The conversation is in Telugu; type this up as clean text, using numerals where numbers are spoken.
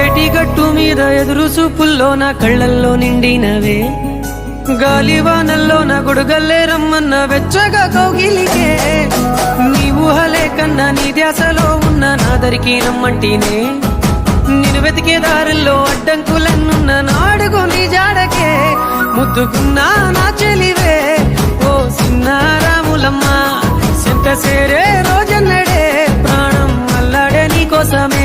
ఏటి గట్టు మీద ఎదురు చూపుల్లో నా కళ్ళల్లో నిండినవే, గాలివానల్లో నా గొడుగల్లే రమ్మన్న వెచ్చగా కౌగిలికే, నీ ఊహలే కన్నా నీ ధ్యాసలో ఉన్న నాదరికి రమ్మంటేనే, నేను వెతికే దారుల్లో అడ్డంకులన్నున్న నాడుగు నీ జాడకే, ముద్దుకున్నా నా చెలివే ఓ సిన్నారాములమ్మ, సెంత సేరే రోజన్నడే ప్రాణం అల్లాడే నీ కోసమే.